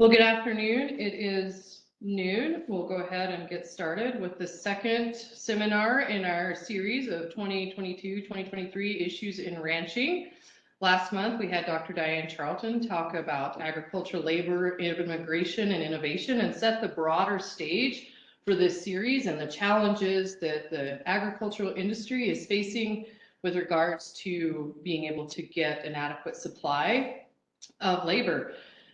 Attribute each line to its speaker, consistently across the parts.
Speaker 1: Well, good afternoon. It is noon. We'll go ahead and get started with the second seminar in our series of 2022-2023 issues in ranching. Last month, we had Dr. Diane Charlton talk about agricultural labor, immigration, and innovation and set the broader stage for this series and the challenges that the agricultural industry is facing with regards to being able to get an adequate supply of labor.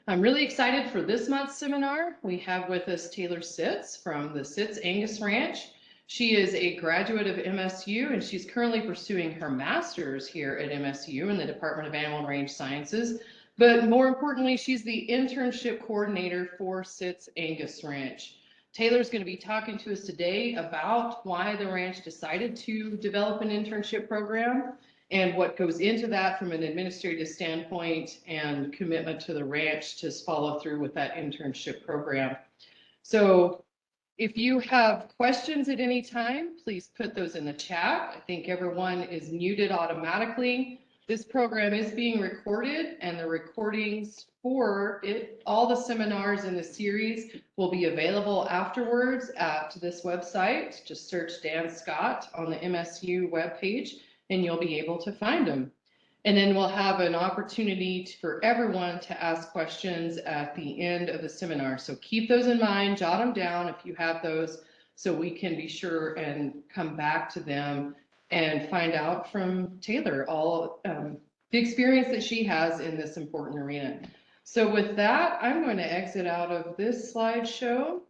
Speaker 1: I'm really excited for this month's seminar. We have with us Taylre Sitz from the Sitz Angus Ranch. She is a graduate of MSU and she's currently pursuing her master's here at MSU in the Department of Animal and Range Sciences. But more importantly, she's the internship coordinator for Sitz Angus Ranch. Taylor's going to be talking to us today about why the ranch decided to develop an internship program and what goes into that from an administrative standpoint and commitment to the ranch to follow through with that internship program. So if you have questions at any time, please put those in the chat. I think everyone is muted automatically. This program is being recorded and the recordings for it, all the seminars in the series will be available afterwards at this website. Just search Dan Scott on the MSU webpage and you'll be able to find them. And then we'll have an opportunity for everyone to ask questions at the end of the seminar. So keep those in mind, jot them down if you have those, so we can be sure and come back to them and find out from Taylre all the experience that she has in this important arena. So with that, I'm going to exit out of this slideshow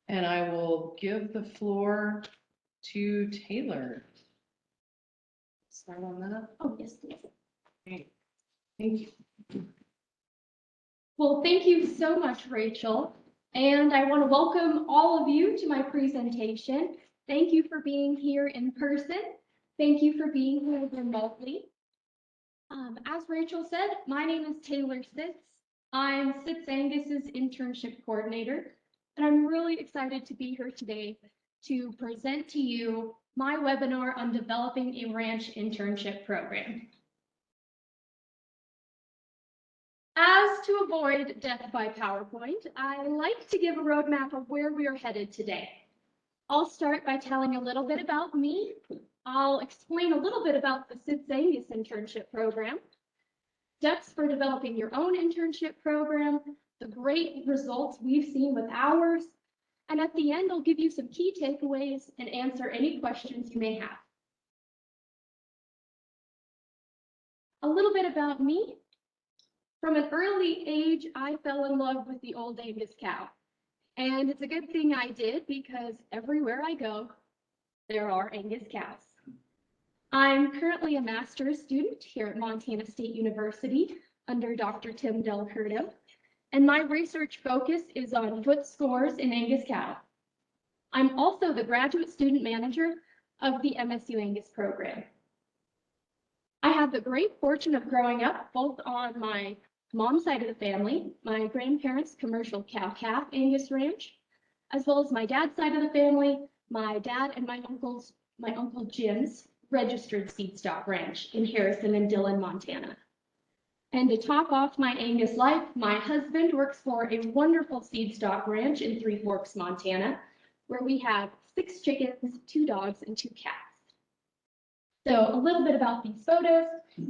Speaker 1: and I will give the floor to Taylre. Start on that.
Speaker 2: Oh, yes, please.
Speaker 1: Okay. Thank you.
Speaker 2: Well, thank you so much, Rachel. And I want to welcome all of you to my presentation. Thank you for being here in person. Thank you for being here remotely. As Rachel said, my name is Taylre Sitz. I'm Sitz Angus's internship coordinator, and I'm really excited to be here today to present to you my webinar on developing a ranch internship program. As to avoid death by PowerPoint, I like to give a roadmap of where we are headed today. I'll start by telling a little bit about me. I'll explain a little bit about the Sitz Angus internship program, steps for developing your own internship program, the great results we've seen with ours, and at the end, I'll give you some key takeaways and answer any questions you may have. A little bit about me. From an early age, I fell in love with the old Angus cow. And it's a good thing I did because everywhere I go, there are Angus cows. I'm currently a master's student here at Montana State University under Dr. Tim Delcurto. And my research focus is on foot scores in Angus cow. I'm also the graduate student manager of the MSU Angus program. I had the great fortune of growing up both on my mom's side of the family, my grandparents' commercial cow-calf Angus ranch, as well as my dad's side of the family, my dad and my Uncle Jim's registered seed stock ranch in Harrison and Dillon, Montana. And to top off my Angus life, my husband works for a wonderful seed stock ranch in Three Forks, Montana, where we have 6 chickens, 2 dogs, and 2 cats. So a little bit about these photos.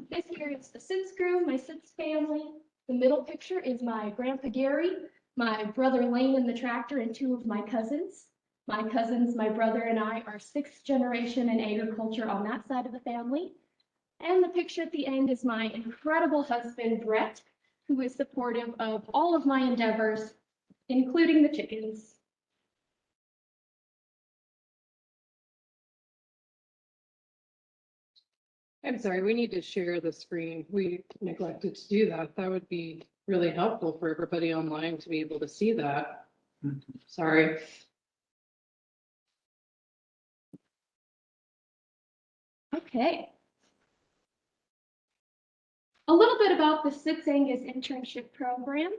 Speaker 2: This here is the Sitz crew, my Sitz family. The middle picture is my Grandpa Gary, my brother Lane in the tractor, and 2 of my cousins. My cousins, my brother, and I are 6th generation in agriculture on that side of the family. And the picture at the end is my incredible husband, Brett, who is supportive of all of my endeavors, including the chickens.
Speaker 1: I'm sorry, we need to share the screen. We neglected to do that. That would be really helpful for everybody online to be able to see that. Sorry.
Speaker 2: Okay. A little bit about the Sitz Angus internship program.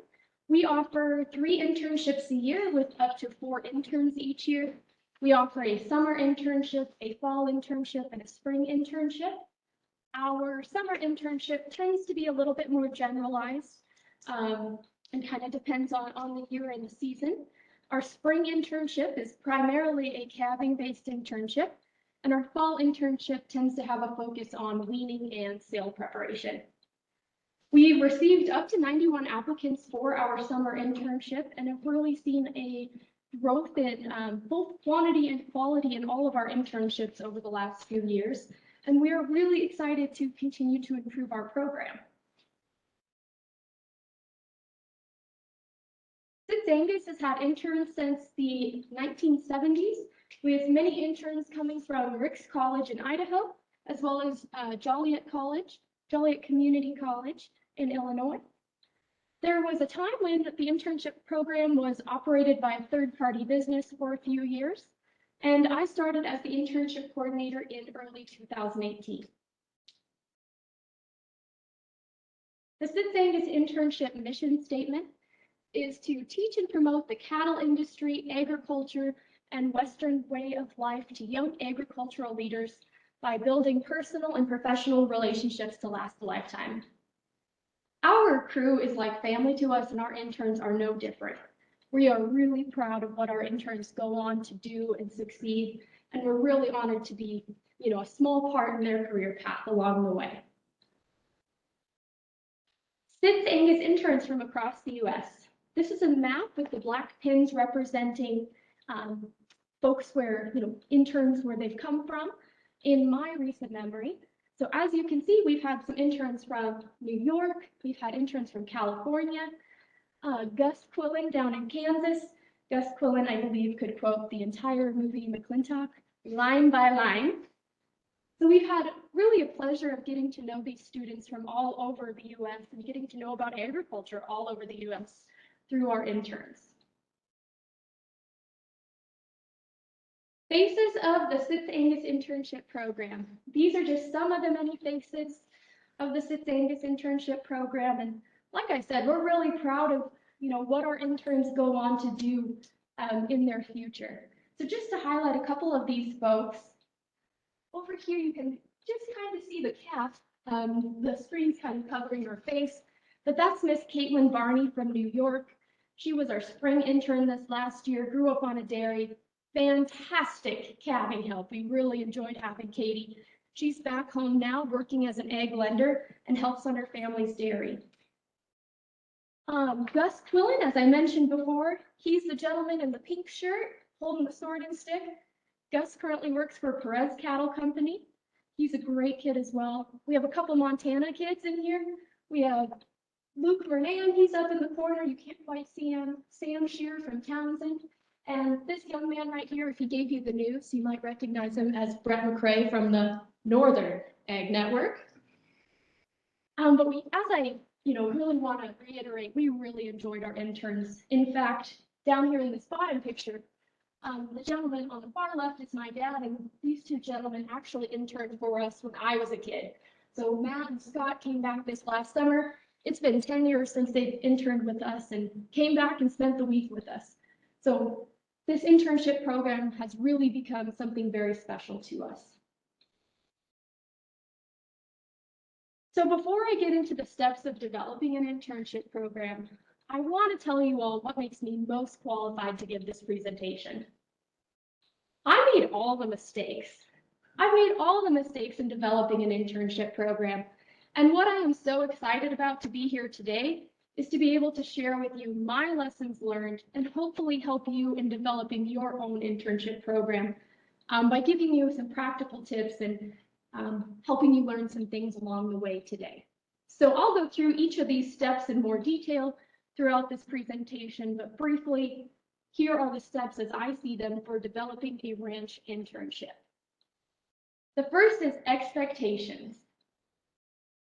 Speaker 2: We offer 3 internships a year with up to 4 interns each year. We offer a summer internship, a fall internship, and a spring internship. Our summer internship tends to be a little bit more generalized. and kind of depends on the year and the season. Our spring internship is primarily a calving-based internship, and our fall internship tends to have a focus on weaning and sale preparation. We received up to 91 applicants for our summer internship and have really seen a growth in both quantity and quality in all of our internships over the last few years. And we are really excited to continue to improve our program. Sitz Angus has had interns since the 1970s. We have many interns coming from Ricks College in Idaho, as well as Joliet Community College in Illinois. There was a time when the internship program was operated by a third-party business for a few years, and I started as the internship coordinator in early 2018. The Sitz Angus internship mission statement is to teach and promote the cattle industry, agriculture, and Western way of life to young agricultural leaders by building personal and professional relationships to last a lifetime. Our crew is like family to us, and our interns are no different. We are really proud of what our interns go on to do and succeed, and we're really honored to be, a small part in their career path along the way. Sitz Angus interns from across the U.S. This is a map with the black pins representing folks where, interns where they've come from in my recent memory. So as you can see, we've had some interns from New York, we've had interns from California, Gus Quillen down in Kansas. Gus Quillen, I believe, could quote the entire movie McClintock line by line. So we've had really a pleasure of getting to know these students from all over the US and getting to know about agriculture all over the US through our interns. Faces of the Sitz Angus internship program. These are just some of the many faces of the Sitz Angus internship program. And like I said, we're really proud of what our interns go on to do in their future. So just to highlight a couple of these folks, over here you can just kind of see the cap. The screen's kind of covering her face, but that's Miss Caitlin Barney from New York. She was our spring intern this last year, grew up on a dairy. Fantastic calving help. We really enjoyed having Katie. She's back home now working as an egg lender and helps on her family's dairy. Gus Quillen, as I mentioned before, he's the gentleman in the pink shirt holding the sword and stick. Gus currently works for Perez Cattle Company. He's a great kid as well. We have a couple Montana kids in here. We have Luke Vernan, he's up in the corner. You can't quite see him. Sam Shear from Townsend. And this young man right here, if he gave you the news, you might recognize him as Brett McRae from the Northern Ag Network. But as I really want to reiterate, we really enjoyed our interns. In fact, down here in this bottom picture, the gentleman on the far left is my dad, and these two gentlemen actually interned for us when I was a kid. So Matt and Scott came back this last summer. It's been 10 years since they've interned with us and came back and spent the week with us. So this internship program has really become something very special to us. So before I get into the steps of developing an internship program, I want to tell you all what makes me most qualified to give this presentation. I made all the mistakes. I made all the mistakes in developing an internship program. And what I am so excited about to be here today is to be able to share with you my lessons learned and hopefully help you in developing your own internship program by giving you some practical tips and helping you learn some things along the way today. So I'll go through each of these steps in more detail throughout this presentation, but briefly, here are the steps as I see them for developing a ranch internship. The first is expectations.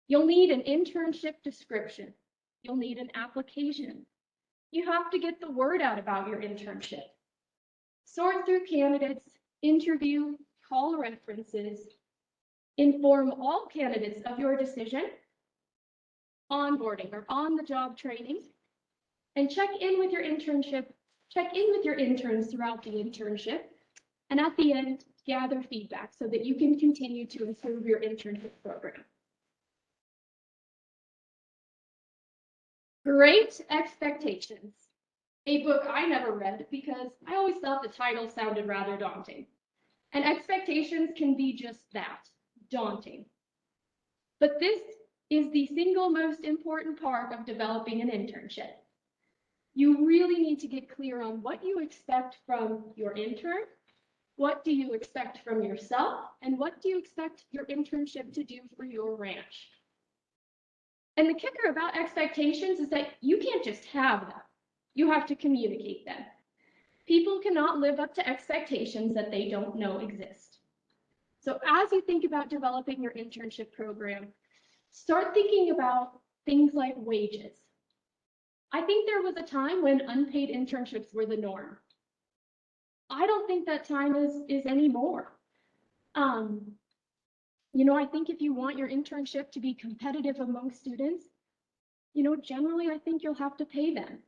Speaker 2: You'll need an internship description. You'll need an application. You have to get the word out about your internship. Sort through candidates, interview, call references, inform all candidates of your decision, onboarding or on-the-job training, and check in with your interns throughout the internship, and at the end, gather feedback so that you can continue to improve your internship program. Great Expectations, a book I never read because I always thought the title sounded rather daunting. And expectations can be just that, daunting. But this is the single most important part of developing an internship. You really need to get clear on what you expect from your intern, what do you expect from yourself, and what do you expect your internship to do for your ranch. And the kicker about expectations is that you can't just have them. You have to communicate them. People cannot live up to expectations that they don't know exist. So as you think about developing your internship program, start thinking about things like wages. I think there was a time when unpaid internships were the norm. I don't think that time is anymore. I think if you want your internship to be competitive among students, generally I think you'll have to pay them.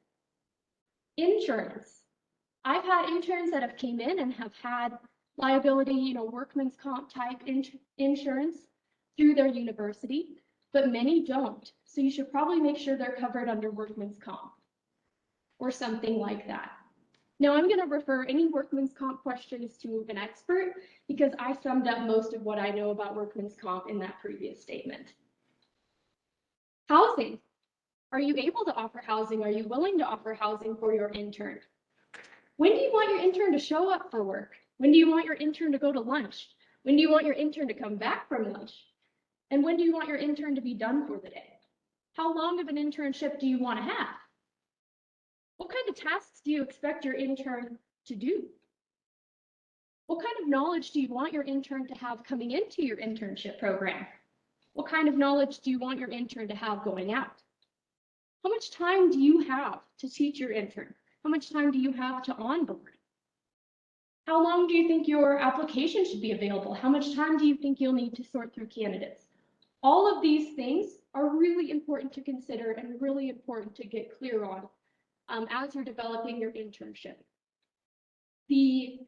Speaker 2: Insurance. I've had interns that have came in and have had liability, workman's comp type insurance through their university, but many don't. So you should probably make sure they're covered under workman's comp or something like that. Now I'm going to refer any workman's comp questions to an expert because I summed up most of what I know about workman's comp in that previous statement. Housing. Are you able to offer housing? Are you willing to offer housing for your intern? When do you want your intern to show up for work? When do you want your intern to go to lunch? When do you want your intern to come back from lunch? And when do you want your intern to be done for the day? How long of an internship do you want to have? What kind of tasks do you expect your intern to do? What kind of knowledge do you want your intern to have coming into your internship program? What kind of knowledge do you want your intern to have going out? How much time do you have to teach your intern? How much time do you have to onboard? How long do you think your application should be available? How much time do you think you'll need to sort through candidates? All of these things are really important to consider and really important to get clear on as you're developing your internship. The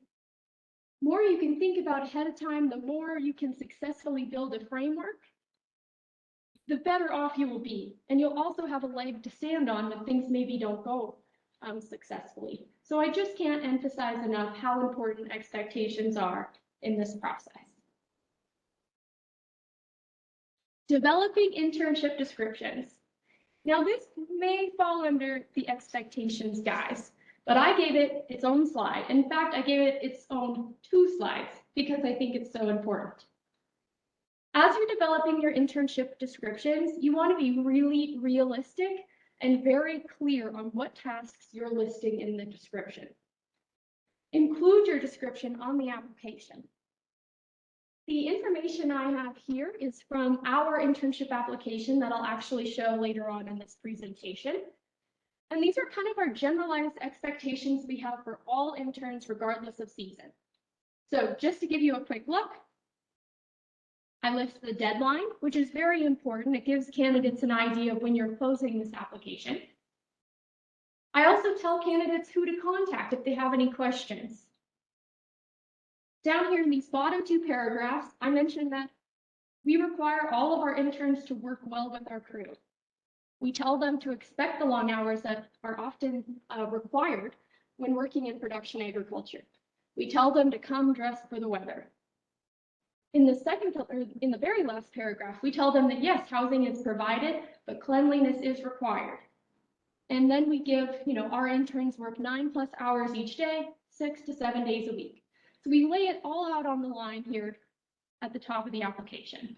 Speaker 2: more you can think about ahead of time, the more you can successfully build a framework, the better off you will be. And you'll also have a leg to stand on when things maybe don't go successfully. So I just can't emphasize enough how important expectations are in this process. Developing internship descriptions. Now this may fall under the expectations guys, but I gave it its own slide. In fact, I gave it its own 2 slides because I think it's so important. As you're developing your internship descriptions, you want to be really realistic and very clear on what tasks you're listing in the description. Include your description on the application. The information I have here is from our internship application that I'll actually show later on in this presentation. And these are kind of our generalized expectations we have for all interns regardless of season. So just to give you a quick look, I list the deadline, which is very important. It gives candidates an idea of when you're closing this application. I also tell candidates who to contact if they have any questions. Down here in these bottom 2 paragraphs, I mentioned that we require all of our interns to work well with our crew. We tell them to expect the long hours that are often required when working in production agriculture. We tell them to come dressed for the weather. In the very last paragraph, we tell them that yes, housing is provided, but cleanliness is required. And then we give, our interns work 9+ hours each day, 6 to 7 days a week. So we lay it all out on the line here at the top of the application.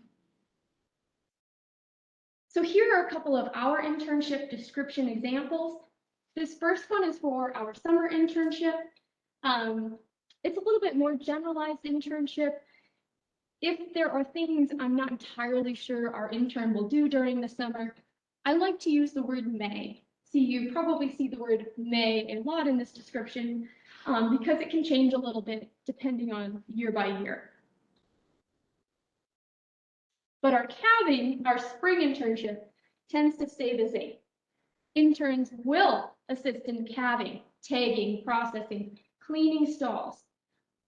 Speaker 2: So here are a couple of our internship description examples. This first one is for our summer internship. It's a little bit more generalized internship. If there are things I'm not entirely sure our intern will do during the summer, I like to use the word may. See, you probably see the word may a lot in this description because it can change a little bit depending on year by year. But our calving, our spring internship, tends to stay the same. Interns will assist in calving, tagging, processing, cleaning stalls.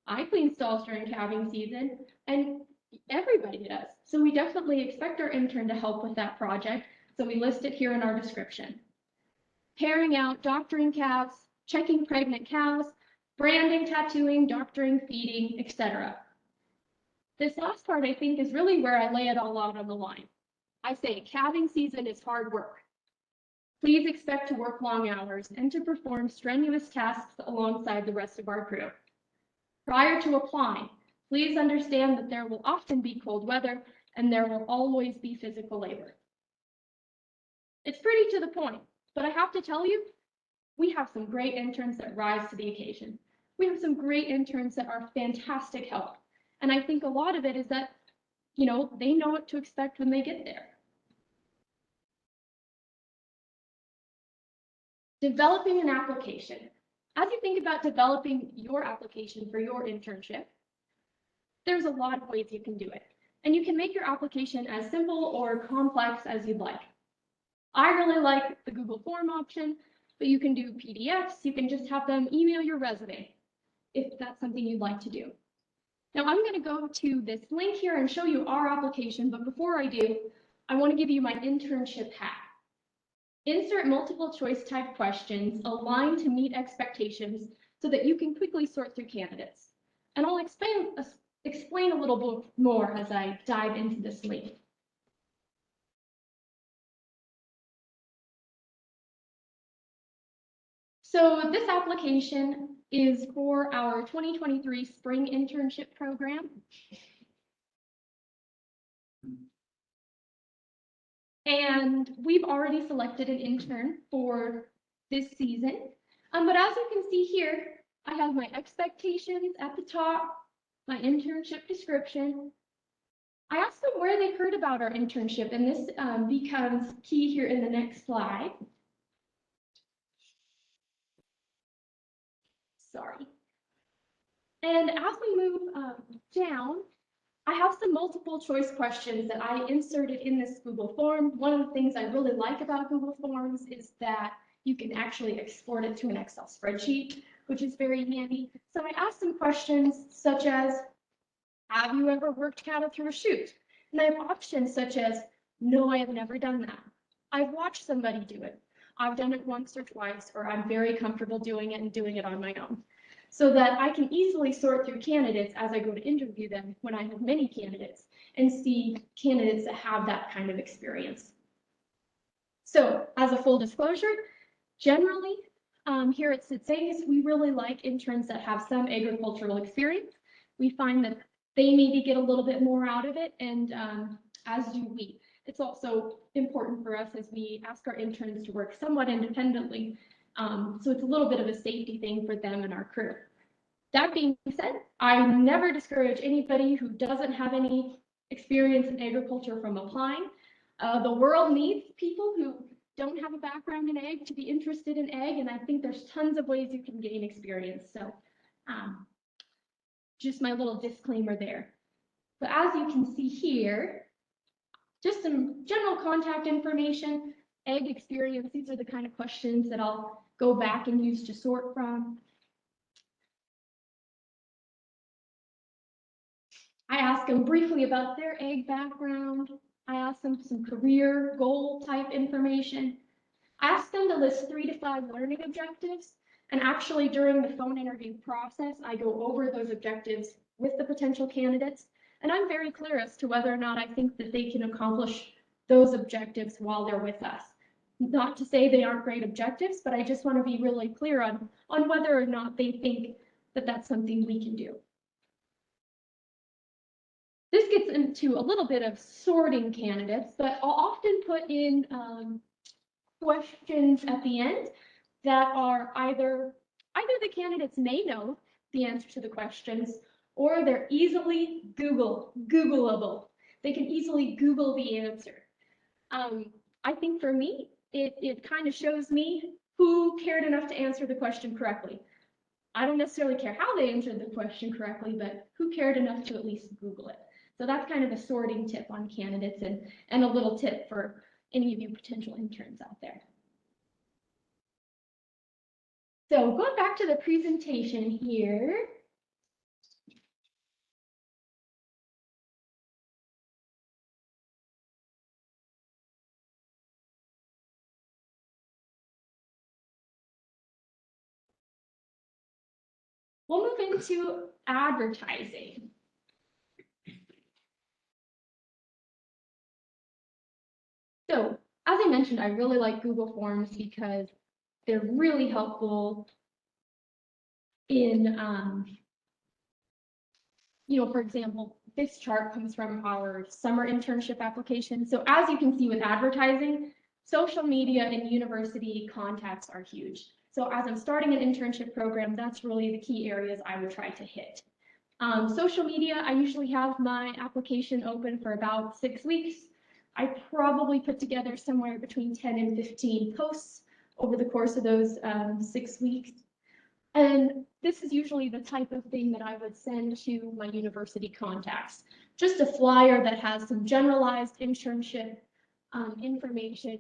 Speaker 2: I clean stalls during calving season, and everybody does. So we definitely expect our intern to help with that project. So we list it here in our description. pairing out doctoring calves, checking pregnant cows, branding, tattooing, doctoring, feeding, etc. This last part, I think, is really where I lay it all out on the line. I say calving season is hard work. Please expect to work long hours and to perform strenuous tasks alongside the rest of our crew. Prior to applying, please understand that there will often be cold weather and there will always be physical labor. It's pretty to the point, but I have to tell you, we have some great interns that rise to the occasion. We have some great interns that are fantastic help. And I think a lot of it is that, they know what to expect when they get there. Developing an application. As you think about developing your application for your internship, there's a lot of ways you can do it. And you can make your application as simple or complex as you'd like. I really like the Google form option, but you can do PDFs. You can just have them email your resume if that's something you'd like to do. Now I'm going to go to this link here and show you our application, but before I do, I want to give you my internship hack. Insert multiple choice type questions aligned to meet expectations so that you can quickly sort through candidates. And I'll explain a little bit more as I dive into this link. So this application is for our 2023 spring internship program. And we've already selected an intern for this season. But as you can see here, I have my expectations at the top, my internship description. I asked them where they heard about our internship, and this becomes key here in the next slide. Sorry. And as we move down, I have some multiple choice questions that I inserted in this Google form. One of the things I really like about Google Forms is that you can actually export it to an Excel spreadsheet, which is very handy. So I asked some questions such as, have you ever worked cattle through a chute? And I have options such as, no, I have never done that. I've watched somebody do it. I've done it once or twice, or I'm very comfortable doing it and doing it on my own, so that I can easily sort through candidates as I go to interview them when I have many candidates and see candidates that have that kind of experience. So as a full disclosure, generally here at Sitz, we really like interns that have some agricultural experience. We find that they maybe get a little bit more out of it, and as do we. It's also important for us as we ask our interns to work somewhat independently. So it's a little bit of a safety thing for them and our crew. That being said, I never discourage anybody who doesn't have any experience in agriculture from applying. The world needs people who don't have a background in ag to be interested in ag, and I think there's tons of ways you can gain experience. So just my little disclaimer there. But as you can see here, just some general contact information, ag experience. These are the kind of questions that I'll go back and use to sort from. I ask them briefly about their ag background. I ask them some career goal type information. I ask them to list 3 to 5 learning objectives. And actually during the phone interview process, I go over those objectives with the potential candidates. And I'm very clear as to whether or not I think that they can accomplish those objectives while they're with us. Not to say they aren't great objectives, but I just want to be really clear on whether or not they think that that's something we can do. This gets into a little bit of sorting candidates, but I'll often put in questions at the end that are either the candidates may know the answer to the questions, or they're easily Googleable. They can easily Google the answer. I think for me, it kind of shows me who cared enough to answer the question correctly. I don't necessarily care how they answered the question correctly, but who cared enough to at least Google it. So that's kind of a sorting tip on candidates and a little tip for any of you potential interns out there. So going back to the presentation here. We'll move into advertising. So, as I mentioned, I really like Google Forms because they're really helpful in, for example, this chart comes from our summer internship application. So as you can see with advertising, social media and university contacts are huge. So as I'm starting an internship program, that's really the key areas I would try to hit. Social media, I usually have my application open for about 6 weeks. I probably put together somewhere between 10 and 15 posts over the course of those 6 weeks. And this is usually the type of thing that I would send to my university contacts. Just a flyer that has some generalized internship information,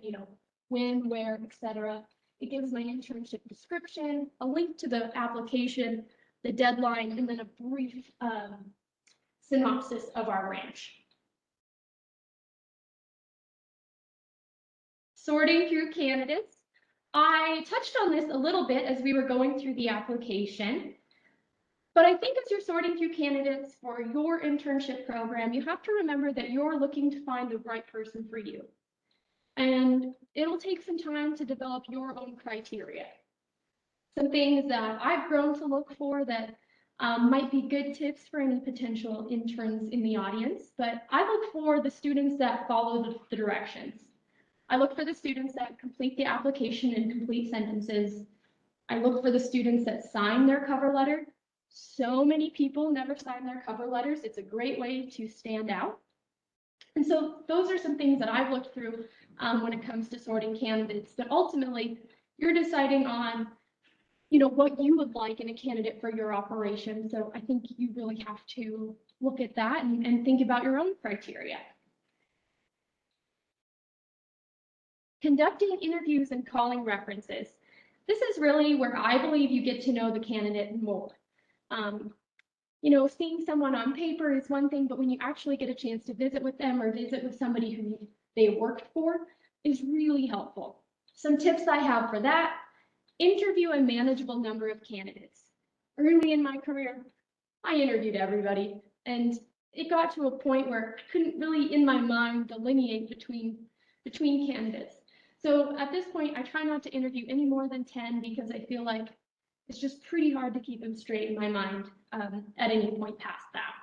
Speaker 2: when, where, etc. It gives my internship description, a link to the application, the deadline, and then a brief synopsis of our ranch. Sorting through candidates. I touched on this a little bit as we were going through the application, but I think as you're sorting through candidates for your internship program, you have to remember that you're looking to find the right person for you. And it'll take some time to develop your own criteria. Some things that I've grown to look for that might be good tips for any potential interns in the audience, but I look for the students that follow the directions. I look for the students that complete the application in complete sentences. I look for the students that sign their cover letter. So many people never sign their cover letters. It's a great way to stand out. And so those are some things that I've looked through when it comes to sorting candidates. But ultimately, you're deciding on, what you would like in a candidate for your operation. So I think you really have to look at that and think about your own criteria. Conducting interviews and calling references. This is really where I believe you get to know the candidate more. Seeing someone on paper is one thing, but when you actually get a chance to visit with them or visit with somebody who they worked for is really helpful. Some tips I have for that: interview a manageable number of candidates. Early in my career, I interviewed everybody, and it got to a point where I couldn't really, in my mind, delineate between candidates. So at this point, I try not to interview any more than 10 because I feel like it's just pretty hard to keep them straight in my mind at any point past that.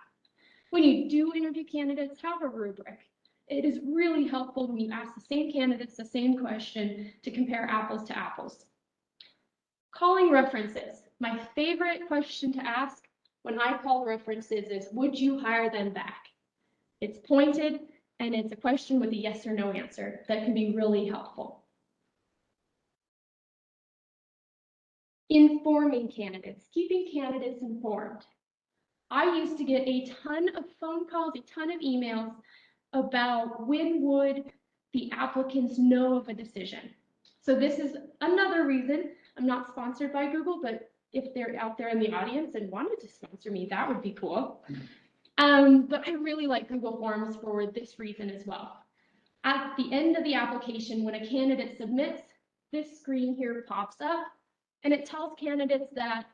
Speaker 2: When you do interview candidates, have a rubric. It is really helpful when you ask the same candidates the same question to compare apples to apples. Calling references. My favorite question to ask when I call references is, would you hire them back? It's pointed, and it's a question with a yes or no answer that can be really helpful. Informing candidates, keeping candidates informed. I used to get a ton of phone calls, a ton of emails about when would the applicants know of a decision. So this is another reason. I'm not sponsored by Google, but if they're out there in the audience and wanted to sponsor me, that would be cool. But I really like Google Forms for this reason as well. At the end of the application, when a candidate submits, this screen here pops up, and it tells candidates that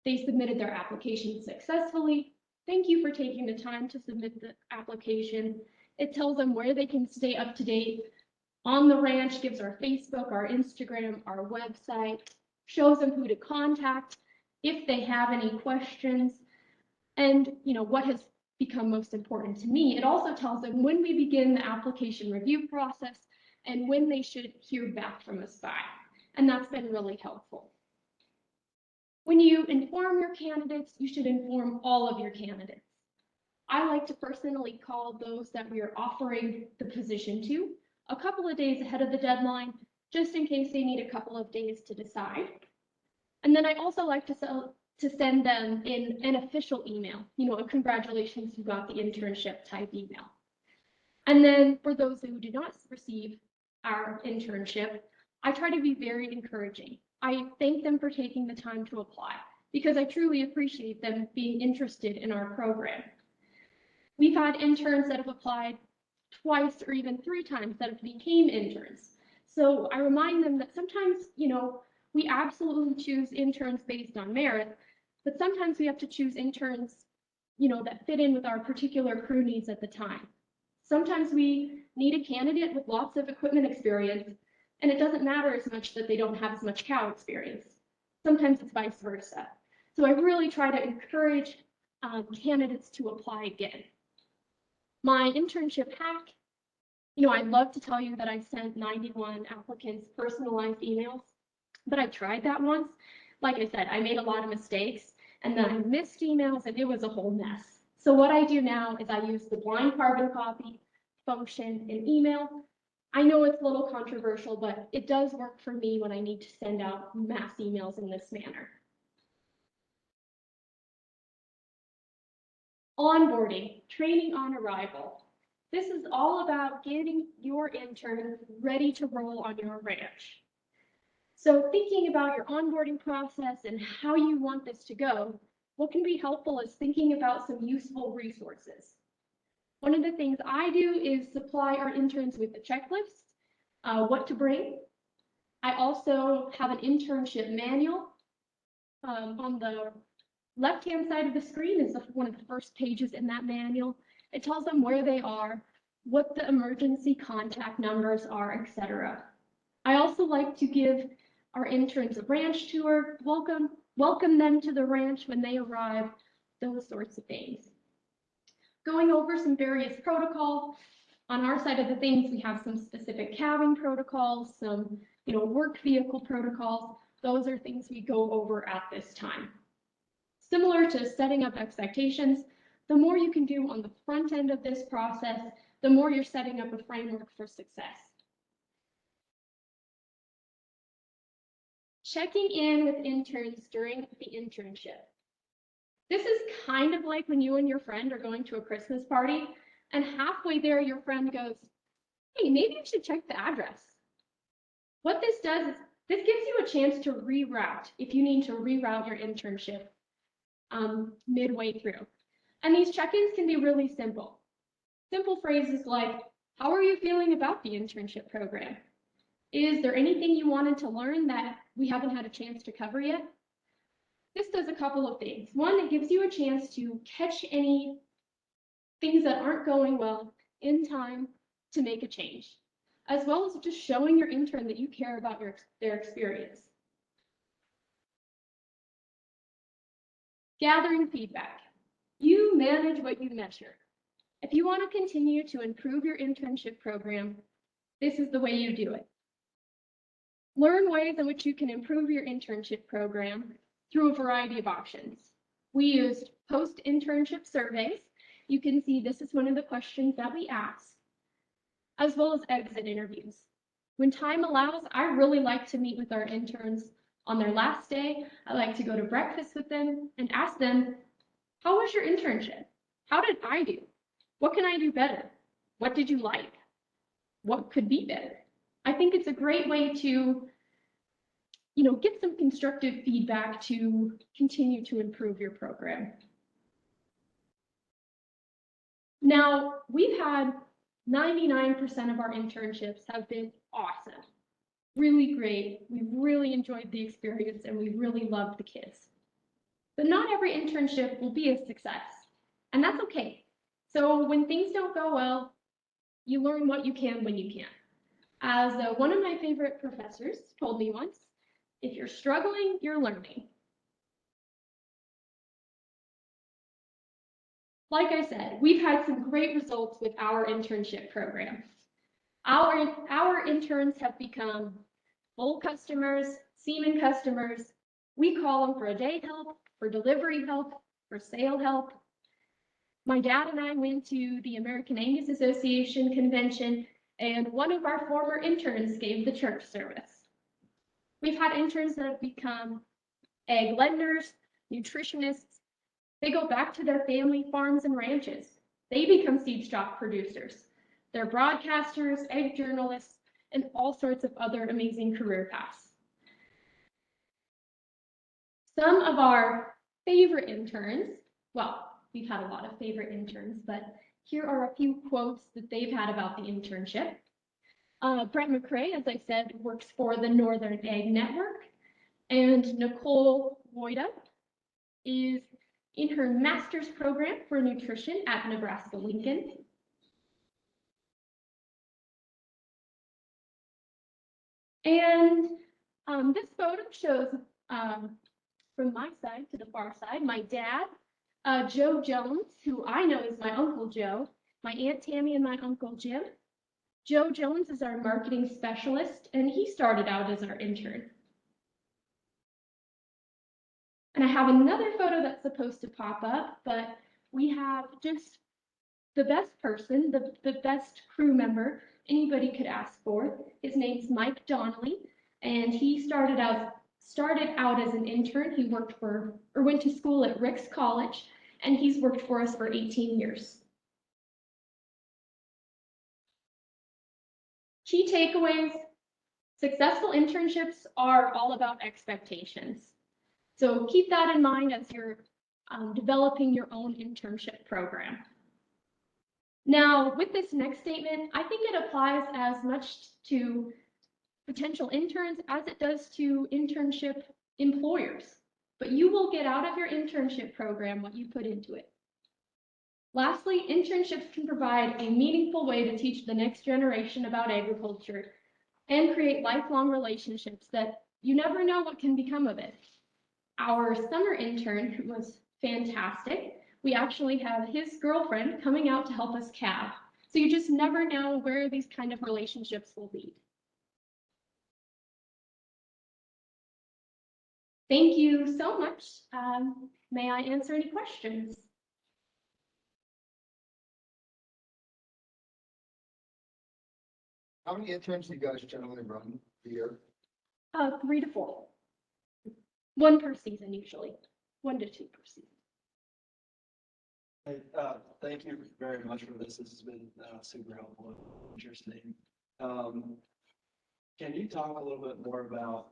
Speaker 2: they submitted their application successfully. Thank you for taking the time to submit the application. It tells them where they can stay up to date on the ranch, gives our Facebook, our Instagram, our website, shows them who to contact if they have any questions. And what has become most important to me, it also tells them when we begin the application review process and when they should hear back from us by. And that's been really helpful. When you inform your candidates, you should inform all of your candidates. I like to personally call those that we are offering the position to a couple of days ahead of the deadline, just in case they need a couple of days to decide. And then I also like to send them in an official email, a congratulations, you got the internship type email. And then for those who do not receive our internship, I try to be very encouraging. I thank them for taking the time to apply because I truly appreciate them being interested in our program. We've had interns that have applied twice or even 3 times that have became interns. So I remind them that sometimes, we absolutely choose interns based on merit, but sometimes we have to choose interns, that fit in with our particular crew needs at the time. Sometimes we need a candidate with lots of equipment experience, and it doesn't matter as much that they don't have as much cow experience. Sometimes it's vice versa. So I really try to encourage candidates to apply again. My internship hack, I'd love to tell you that I sent 91 applicants personalized emails, but I tried that once. Like I said, I made a lot of mistakes, and then I missed emails, and it was a whole mess. So what I do now is I use the blind carbon copy function in email. I know it's a little controversial, but it does work for me when I need to send out mass emails in this manner. Onboarding, training on arrival. This is all about getting your intern ready to roll on your ranch. So thinking about your onboarding process and how you want this to go, what can be helpful is thinking about some useful resources. One of the things I do is supply our interns with a checklist, what to bring. I also have an internship manual. On the left-hand side of the screen is one of the first pages in that manual. It tells them where they are, what the emergency contact numbers are, etc. I also like to give our interns a ranch tour, welcome them to the ranch when they arrive, those sorts of things. Going over some various protocols. On our side of the things, we have some specific calving protocols, some work vehicle protocols. Those are things we go over at this time. Similar to setting up expectations, the more you can do on the front end of this process, the more you're setting up a framework for success. Checking in with interns during the internship. This is kind of like when you and your friend are going to a Christmas party, and halfway there, your friend goes, hey, maybe you should check the address. What this does is this gives you a chance to reroute if you need to reroute your internship midway through. And these check-ins can be really simple. Simple phrases like, how are you feeling about the internship program? Is there anything you wanted to learn that we haven't had a chance to cover yet? This does a couple of things. One, it gives you a chance to catch any things that aren't going well in time to make a change, as well as just showing your intern that you care about their experience. Gathering feedback. You manage what you measure. If you want to continue to improve your internship program, this is the way you do it. Learn ways in which you can improve your internship program through a variety of options. We used post-internship surveys. You can see this is one of the questions that we ask, as well as exit interviews. When time allows, I really like to meet with our interns on their last day. I like to go to breakfast with them and ask them, how was your internship? How did I do? What can I do better? What did you like? What could be better? I think it's a great way to, get some constructive feedback to continue to improve your program. Now, we've had 99% of our internships have been awesome, really great. We've really enjoyed the experience and we really loved the kids. But not every internship will be a success, and that's okay. So when things don't go well, you learn what you can when you can. As one of my favorite professors told me once, if you're struggling, you're learning. Like I said, we've had some great results with our internship program. Our interns have become full customers, semen customers. We call them for a day help, for delivery help, for sale help. My dad and I went to the American Angus Association convention, and one of our former interns gave the church service. We've had interns that have become egg lenders, nutritionists. They go back to their family farms and ranches. They become seed stock producers. They're broadcasters, egg journalists, and all sorts of other amazing career paths. Some of our favorite interns, well, we've had a lot of favorite interns, but here are a few quotes that they've had about the internship. Brett McCrae, as I said, works for the Northern Egg Network, and Nicole Woida is in her master's program for nutrition at Nebraska-Lincoln. And this photo shows, from my side to the far side, my dad, Joe Jones, who I know is my Uncle Joe, my Aunt Tammy and my Uncle Jim. Joe Jones is our marketing specialist, and he started out as our intern. And I have another photo that's supposed to pop up, but we have just the best person, the best crew member anybody could ask for. His name's Mike Donnelly, and he started out as an intern. He went to school at Ricks College, and he's worked for us for 18 years. Key takeaways: successful internships are all about expectations. So keep that in mind as you're developing your own internship program. Now, with this next statement, I think it applies as much to potential interns as it does to internship employers. But you will get out of your internship program what you put into it. Lastly, internships can provide a meaningful way to teach the next generation about agriculture and create lifelong relationships that you never know what can become of it. Our summer intern was fantastic. We actually have his girlfriend coming out to help us calve. So you just never know where these kind of relationships will lead. Thank you so much. May I answer any questions?
Speaker 3: How many interns do you guys generally run a year?
Speaker 2: 3 to 4. 1 per season usually. 1 to 2 per season.
Speaker 4: Thank you very much for this. This has been super helpful and interesting. Can you talk a little bit more about,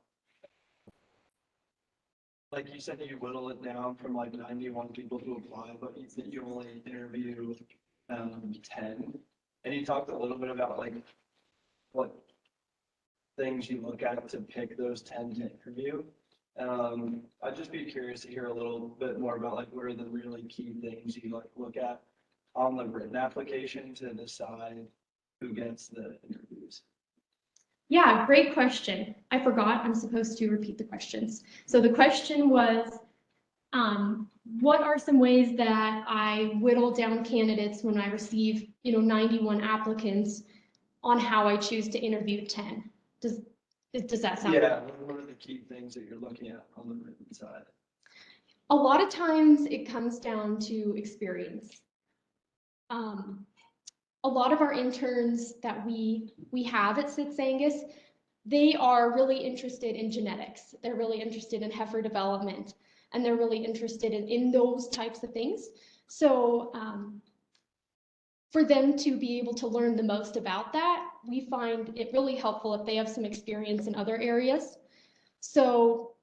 Speaker 4: like you said, you whittle it down from like 91 people to apply, but you said you only interview 10. And you talked a little bit about like what things you look at to pick those 10 to interview. I'd just be curious to hear a little bit more about like what are the really key things you like look at on the written application to decide who gets the interviews.
Speaker 2: Yeah, great question. I forgot I'm supposed to repeat the questions. So the question was, what are some ways that I whittle down candidates when I receive, 91 applicants on how I choose to interview 10? Does that sound?
Speaker 4: Yeah, what are the key things that you're looking at on the written side?
Speaker 2: A lot of times it comes down to experience. A lot of our interns that we have at Sitz Angus, they are really interested in genetics. They're really interested in heifer development, and they're really interested in those types of things. So for them to be able to learn the most about that, we find it really helpful if they have some experience in other areas. So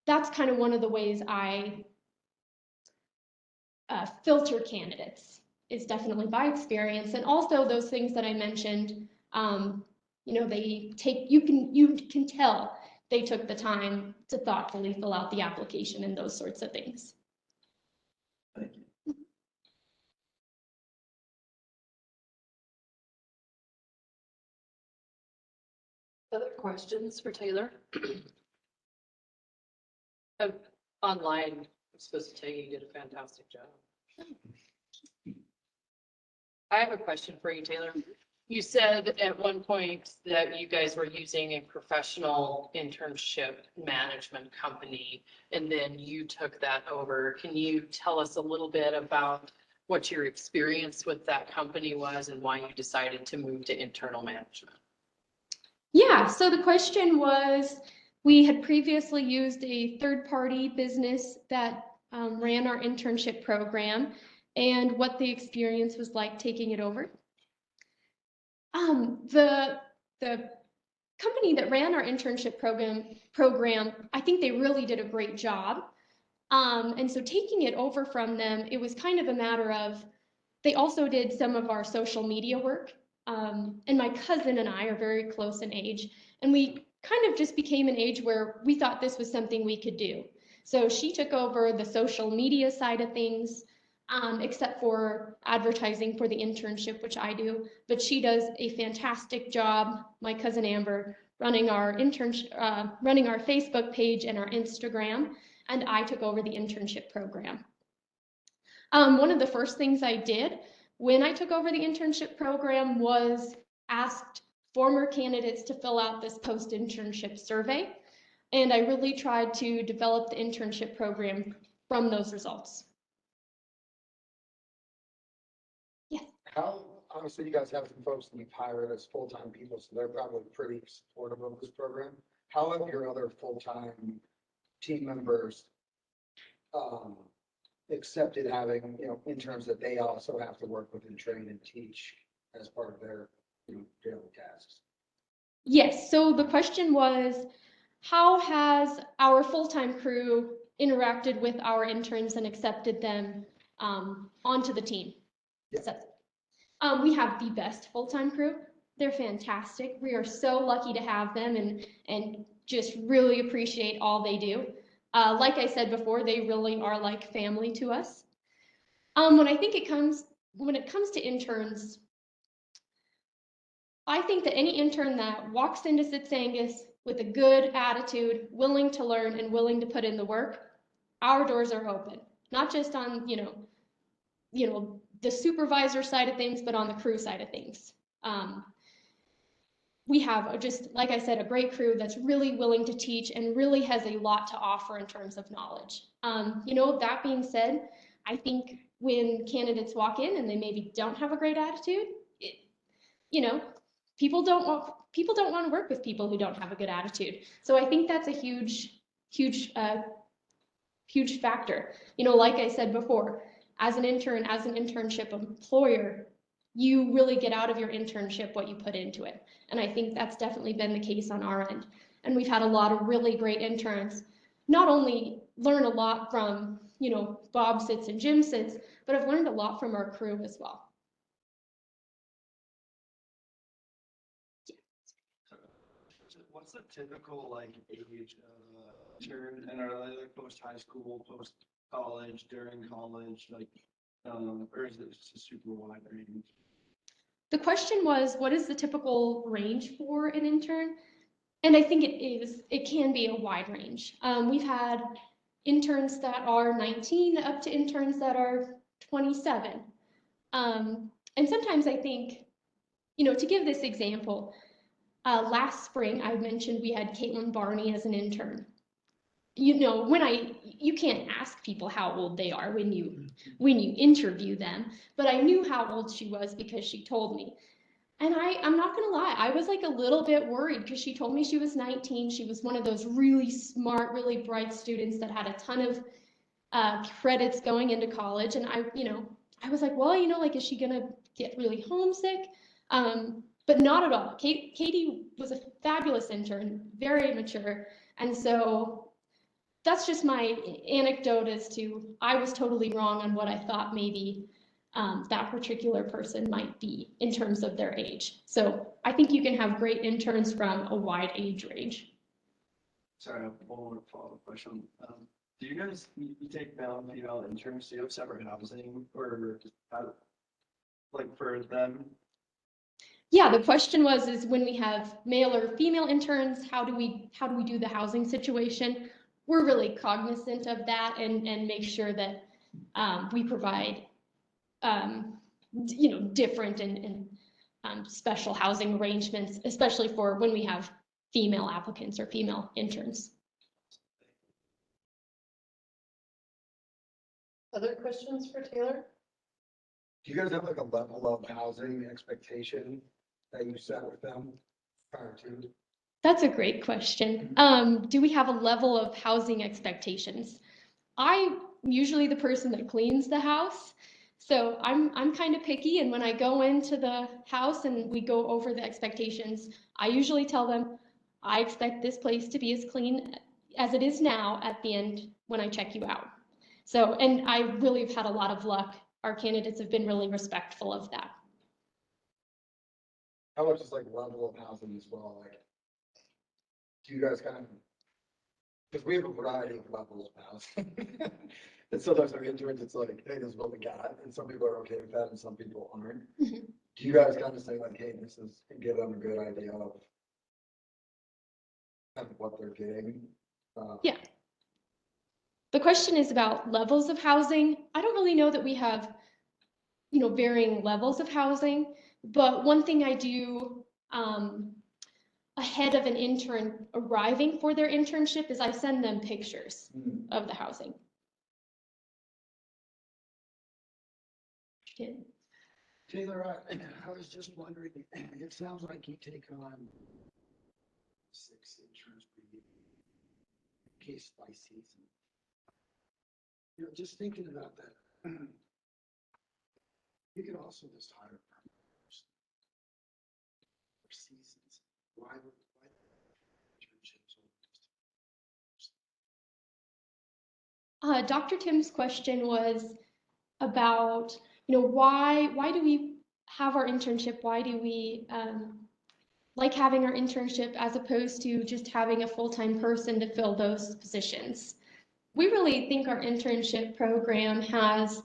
Speaker 2: that's kind of one of the ways I filter candidates, is definitely by experience. And also those things that I mentioned, you can tell they took the time to thoughtfully fill out the application and those sorts of things.
Speaker 4: Thank you.
Speaker 1: Other questions for Taylor? Online, I'm supposed to tell you did a fantastic job. I have a question for you, Taylor. You said at one point that you guys were using a professional internship management company, and then you took that over. Can you tell us a little bit about what your experience with that company was and why you decided to move to internal management?
Speaker 2: Yeah, so the question was, we had previously used a third-party business that ran our internship program, and what the experience was like taking it over. The company that ran our internship program, I think they really did a great job. And so taking it over from them, it was kind of a matter of, they also did some of our social media work. And my cousin and I are very close in age, and we kind of just became an age where we thought this was something we could do. So she took over the social media side of things, except for advertising for the internship, which I do. But she does a fantastic job, my cousin Amber, running our running our Facebook page and our Instagram, and I took over the internship program. One of the first things I did when I took over the internship program was asked former candidates to fill out this post-internship survey. And I really tried to develop the internship program from those results. Yes.
Speaker 3: How, obviously you guys have some folks that you've hired as full-time people, so they're probably pretty supportive of this program. How have your other full-time team members accepted having, interns that they also have to work with and train and teach as part of their, daily tasks?
Speaker 2: Yes, so the question was, how has our full-time crew interacted with our interns and accepted them onto the team?
Speaker 3: Yeah.
Speaker 2: So, we have the best full-time crew. They're fantastic. We are so lucky to have them and just really appreciate all they do. Like I said before, they really are like family to us. When it comes to interns, I think that any intern that walks into Sitz Angus with a good attitude, willing to learn and willing to put in the work, our doors are open. Not just on, the supervisor side of things, but on the crew side of things. We have, just like I said, a great crew that's really willing to teach and really has a lot to offer in terms of knowledge. That being said, I think when candidates walk in and they maybe don't have a great attitude, people don't want to work with people who don't have a good attitude. So I think that's a huge factor. Like I said before, as an intern, as an internship employer, you really get out of your internship what you put into it. And I think that's definitely been the case on our end. And we've had a lot of really great interns, not only learn a lot from, Bob Sitz and Jim Sitz, but I've learned a lot from our crew as well.
Speaker 4: What's the typical age of intern, and are they post high school, post college, during college, or is it just a super wide range?
Speaker 2: The question was, what is the typical range for an intern? And I think it can be a wide range. We've had interns that are 19 up to interns that are 27. And sometimes I think, to give this example, last spring, I mentioned we had Caitlin Barney as an intern. You can't ask people how old they are when you interview them, but I knew how old she was because she told me. And I'm not gonna lie, I was a little bit worried because she told me she was 19. She was one of those really smart, really bright students that had a ton of credits going into college. And I was like, well, is she gonna get really homesick? But not at all. Katie was a fabulous intern, very mature. And so that's just my anecdote as to, I was totally wrong on what I thought maybe that particular person might be in terms of their age. So I think you can have great interns from a wide age range.
Speaker 4: Sorry, I have one more follow-up question. Do you guys, you take male and female interns, do you have separate housing or for them?
Speaker 2: Yeah, the question is when we have male or female interns, how do we do the housing situation? We're really cognizant of that and make sure that we provide different and special housing arrangements, especially for when we have female applicants or female interns.
Speaker 1: Other questions for Taylre?
Speaker 3: Do you guys have a level of housing expectation that you set with them prior to?
Speaker 2: That's a great question. Do we have a level of housing expectations? I'm usually the person that cleans the house. So I'm kind of picky, and when I go into the house and we go over the expectations, I usually tell them, I expect this place to be as clean as it is now at the end when I check you out. So, and I really have had a lot of luck. Our candidates have been really respectful of that.
Speaker 3: How much is level of housing as well? Do you guys kind of Because we have a variety of levels of housing. And sometimes our interns, it's like, hey, this is what we got, and some people are okay with that, and some people aren't.
Speaker 2: Mhm.
Speaker 3: Do you guys kind of say like, hey, this is, and give them a good idea of kind of what they're getting?
Speaker 2: Yeah. The question is about levels of housing. I don't really know that we have, varying levels of housing, but one thing I do ahead of an intern arriving for their internship is I send them pictures of the housing. Yeah.
Speaker 3: Taylor, I was just wondering, it sounds like you take on 6 interns per year, case by season. Just thinking about that, you could also just hire permanent for seasons. Why internships?
Speaker 2: Dr. Tim's question was about, why do we have our internship? Why do we like having our internship as opposed to just having a full-time person to fill those positions? We really think our internship program has,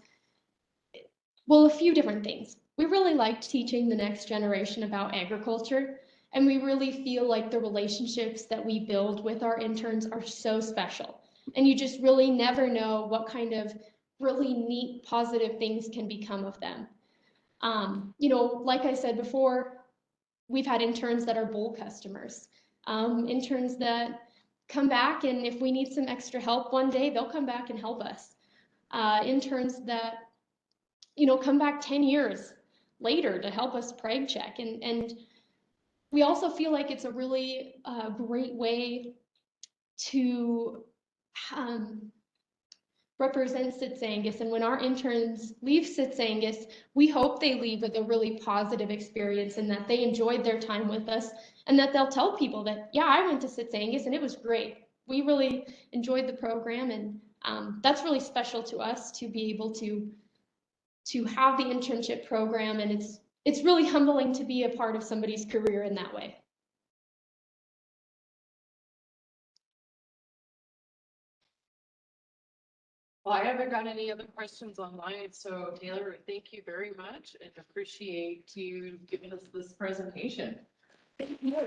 Speaker 2: well, a few different things. We really liked teaching the next generation about agriculture, and we really feel like the relationships that we build with our interns are so special. And you just really never know what kind of really neat, positive things can become of them. Like I said before, we've had interns that are bull customers, interns that come back, and if we need some extra help one day, they'll come back and help us. Interns that, come back 10 years later to help us preg check. And we also feel like it's a really great way to represent Sitz Angus. And when our interns leave Sitz Angus, we hope they leave with a really positive experience and that they enjoyed their time with us, and that they'll tell people that, yeah, I went to Sitz Angus and it was great. We really enjoyed the program, and that's really special to us to be able to have the internship program, and it's really humbling to be a part of somebody's career in that way.
Speaker 1: Well, I haven't got any other questions online, so Taylor, thank you very much and appreciate you giving us this presentation.
Speaker 2: Thank you.